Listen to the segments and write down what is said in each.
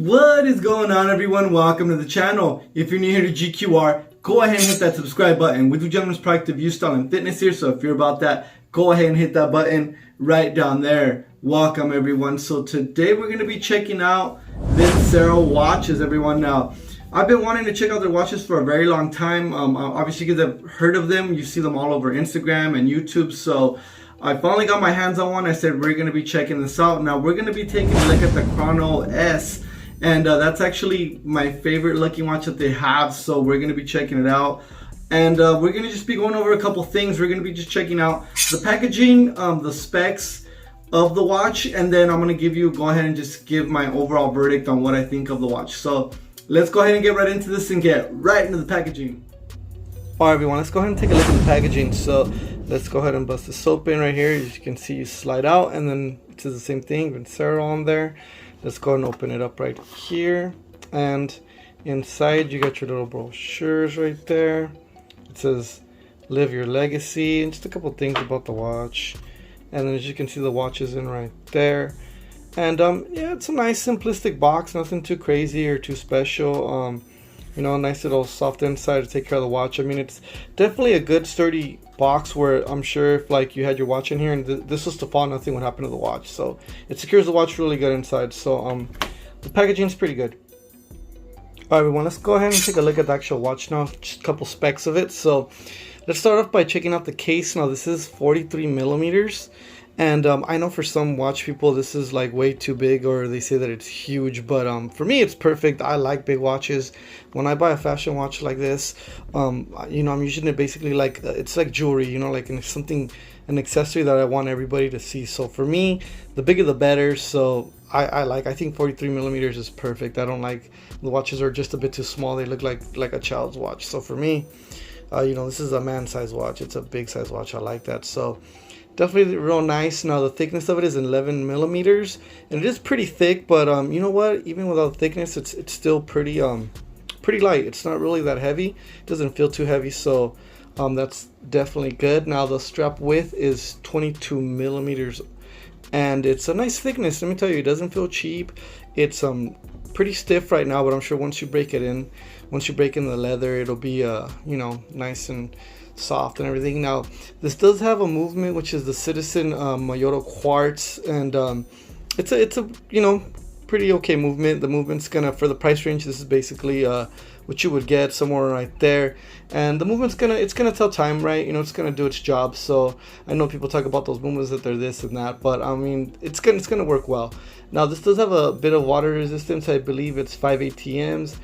What is going on, everyone? Welcome to the channel. If you're new here to GQR, go ahead and hit that subscribe button. We do gentlemen's proactive youth style and fitness here, so if you're about that, go ahead and hit that button right down there. Welcome, everyone. So today we're going to be checking out Vincero watches, everyone. Now, I've been wanting to check out their watches for a very long time. Obviously, you guys have heard of them. You see them all over Instagram and YouTube. So I finally got my hands on one. I said we're going to be checking this out. Now, we're going to be taking a look at the Chrono S. And that's actually my favorite looking watch that they have. So we're going to be checking it out. And we're going to just be going over a couple things. We're going to be just checking out the packaging, the specs of the watch. And then I'm going to go ahead and just give my overall verdict on what I think of the watch. So let's go ahead and get right into this and get right into the packaging. Alright, everyone, let's go ahead and take a look at the packaging. So let's go ahead and bust this open right here. As you can see, you slide out and then it says the same thing, Vincero on there. Let's go ahead and open it up right here. And inside you got your little brochures right there. It says live your legacy and just a couple things about the watch. And then as you can see, the watch is in right there. And yeah, it's a nice simplistic box, nothing too crazy or too special. You know, nice little soft inside to take care of the watch. I mean, it's definitely a good sturdy box where I'm sure if like you had your watch in here and this was to fall, nothing would happen to the watch. So it secures the watch really good inside. So the packaging is pretty good. Alright, everyone, let's go ahead and take a look at the actual watch now, just a couple specs of it. So let's start off by checking out the case. Now this is 43 millimeters. And I know for some watch people this is like way too big, or they say that it's huge, but for me it's perfect. I like big watches. When I buy a fashion watch like this, you know, I'm using it basically like it's like jewelry, you know, like an accessory that I want everybody to see. So for me, the bigger the better. So I think 43 millimeters is perfect. I don't like the watches are just a bit too small. They look like a child's watch. So for me, you know, this is a man size watch. It's a big size watch. I like that. So definitely real nice. Now the thickness of it is 11 millimeters, and it is pretty thick. But you know what? Even without thickness, it's still pretty light. It's not really that heavy. It doesn't feel too heavy. So that's definitely good. Now the strap width is 22 millimeters, and it's a nice thickness. Let me tell you, it doesn't feel cheap. It's pretty stiff right now, but I'm sure once you break in the leather, it'll be you know, nice and soft and everything. Now this does have a movement, which is the Citizen Mayoto quartz, and it's a you know, pretty okay movement. The movement's gonna, for the price range, this is basically what you would get somewhere right there, and the movement's gonna tell time, right? You know, it's gonna do its job. So I know people talk about those movements that they're this and that, but I mean, it's gonna work well. Now this does have a bit of water resistance. I believe it's 5 ATMs,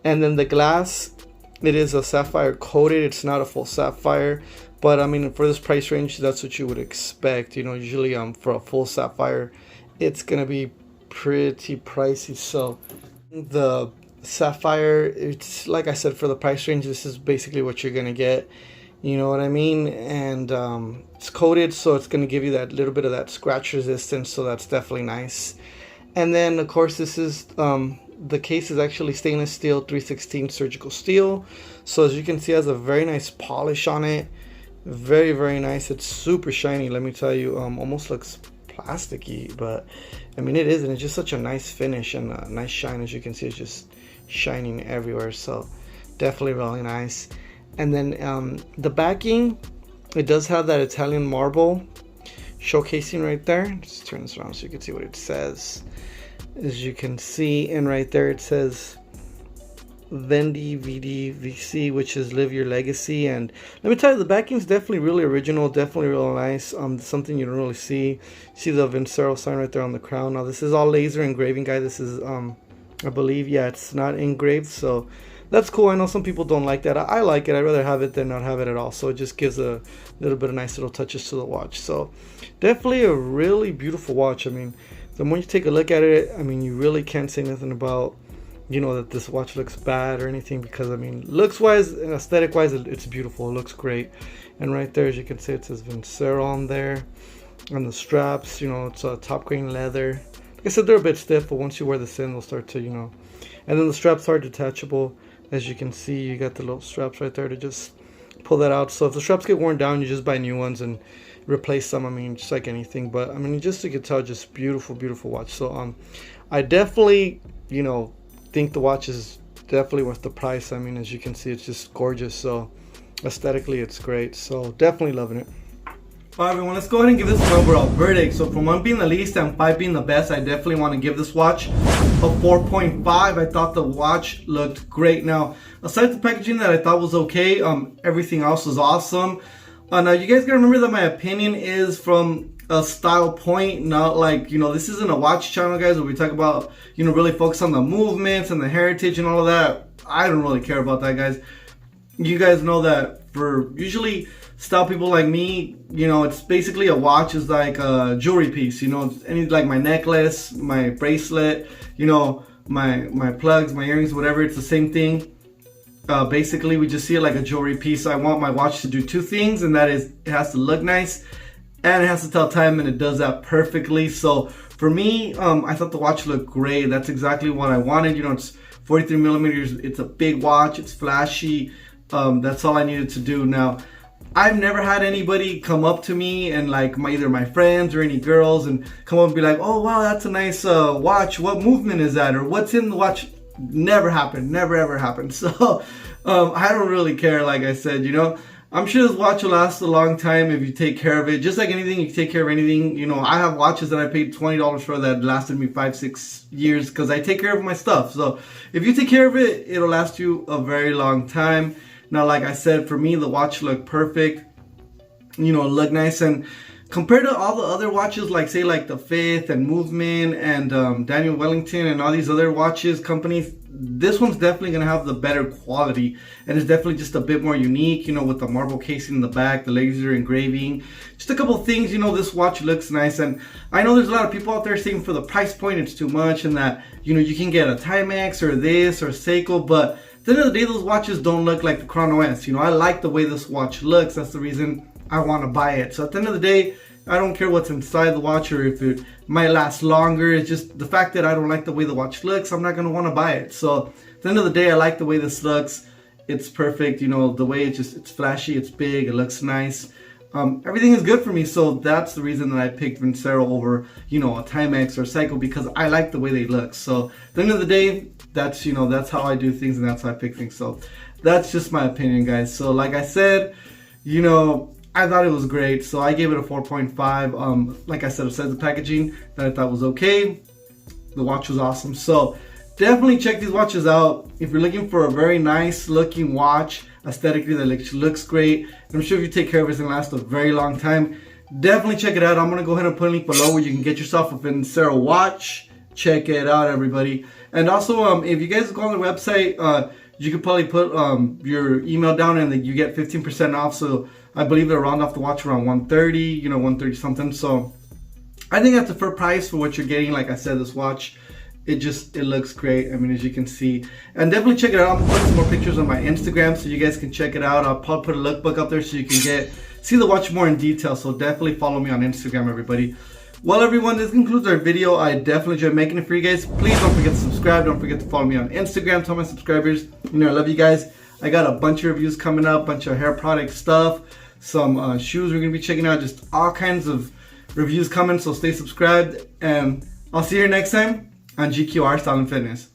and then the glass, it is a sapphire coated. It's not a full sapphire, but I mean, for this price range, that's what you would expect. You know, usually for a full sapphire, it's gonna be pretty pricey. So the sapphire, it's like I said, for the price range, this is basically what you're gonna get. You know what I mean? And it's coated, so it's gonna give you that little bit of that scratch resistance. So that's definitely nice. And then of course, this is the case is actually stainless steel 316 surgical steel. So as you can see, it has a very nice polish on it. Very, very nice. It's super shiny, let me tell you. Almost looks plasticky, but I mean it is, and it's just such a nice finish and a nice shine. As you can see, it's just shining everywhere. So definitely really nice. And then the backing, it does have that Italian marble showcasing right there. Just turn this around so you can see what it says. As you can see, and right there it says Vendi VDVC, which is live your legacy. And let me tell you, the backing is definitely really original, definitely real nice. Something you don't really see the Vincero sign right there on the crown. Now this is all laser engraving, guys. This is I believe, yeah, it's not engraved, so that's cool. I know some people don't like that. I like it. I'd rather have it than not have it at all. So it just gives a little bit of nice little touches to the watch. So definitely a really beautiful watch. I mean, the more you take a look at it, I mean, you really can't say nothing about, you know, that this watch looks bad or anything, because I mean, looks wise and aesthetic wise, it's beautiful. It looks great. And right there, as you can see, it says Vincero on there. And the straps, you know, it's a top grain leather. Like I said, they're a bit stiff, but once you wear this in, they'll start to, you know. And then the straps are detachable. As you can see, you got the little straps right there to just pull that out. So if the straps get worn down, you just buy new ones and replace them. I mean, just like anything. But I mean, just you can tell, just beautiful watch. So I definitely you know, think the watch is definitely worth the price. I mean, as you can see, it's just gorgeous. So aesthetically, it's great. So definitely loving it. Alright everyone, let's go ahead and give this an overall verdict. So from 1 being the least and 5 being the best, I definitely want to give this watch a 4.5. I thought the watch looked great. Now, aside the packaging that I thought was okay, everything else was awesome. Now you guys gotta remember that my opinion is from a style point, not like, you know, this isn't a watch channel, guys, where we talk about, you know, really focus on the movements and the heritage and all of that. I don't really care about that, guys. You guys know that for usually style people like me, you know, it's basically a watch is like a jewelry piece, you know, any like my necklace, my bracelet, you know, my plugs, my earrings, whatever, it's the same thing. Basically, we just see it like a jewelry piece. I want my watch to do two things, and that is it has to look nice and it has to tell time, and it does that perfectly. So for me, I thought the watch looked great. That's exactly what I wanted. You know, it's 43 millimeters. It's a big watch. It's flashy. That's all I needed to do. Now, I've never had anybody come up to me and like either my friends or any girls and come up and be like, oh wow, that's a nice watch. What movement is that? Or what's in the watch? Never happened. Never ever happened. So I don't really care. Like I said, you know, I'm sure this watch will last a long time if you take care of it. Just like anything, you take care of anything. You know, I have watches that I paid $20 for that lasted me 5-6 years because I take care of my stuff. So if you take care of it, it'll last you a very long time. Now, like I said, for me, the watch looked perfect. You know, it looked nice. And compared to all the other watches, like say like the Fifth and Movement and Daniel Wellington and all these other watches companies, this one's definitely going to have the better quality. And it's definitely just a bit more unique, you know, with the marble casing in the back, the laser engraving. Just a couple things, you know, this watch looks nice. And I know there's a lot of people out there saying for the price point, it's too much and that, you know, you can get a Timex or this or Seiko, but at the end of the day, those watches don't look like the Chrono S. You know, I like the way this watch looks. That's the reason I want to buy it. So at the end of the day, I don't care what's inside the watch or if it might last longer. It's just the fact that I don't like the way the watch looks, I'm not going to want to buy it. So at the end of the day, I like the way this looks. It's perfect. You know, the way it's flashy, it's big, it looks nice. Everything is good for me. So that's the reason that I picked Vincero over, you know, a Timex or a Seiko, because I like the way they look. So at the end of the day, that's, you know, that's how I do things and that's how I pick things. So that's just my opinion, guys. So like I said, you know, I thought it was great. So I gave it a 4.5. Like I said, besides the packaging that I thought was okay, the watch was awesome. So definitely check these watches out. If you're looking for a very nice looking watch, aesthetically that looks great, and I'm sure if you take care of it, it's gonna last a very long time, definitely check it out. I'm gonna go ahead and put a link below where you can get yourself a Vincero watch. Check it out, everybody. And also, if you guys go on the website, you could probably put your email down and then you get 15% off. So I believe it'll round off the watch around 130, you know, 130 something. So I think that's a fair price for what you're getting. Like I said, this watch, it looks great. I mean, as you can see, and definitely check it out. I'm gonna put some more pictures on my Instagram so you guys can check it out. I'll probably put a lookbook up there so you can see the watch more in detail. So definitely follow me on Instagram, everybody. Well, everyone, this concludes our video. I definitely enjoyed making it for you guys. Please don't forget to subscribe. Don't forget to follow me on Instagram. Tell my subscribers, you know, I love you guys. I got a bunch of reviews coming up, bunch of hair product stuff, some shoes we're gonna be checking out, just all kinds of reviews coming. So stay subscribed, and I'll see you here next time on GQR Style and Fitness.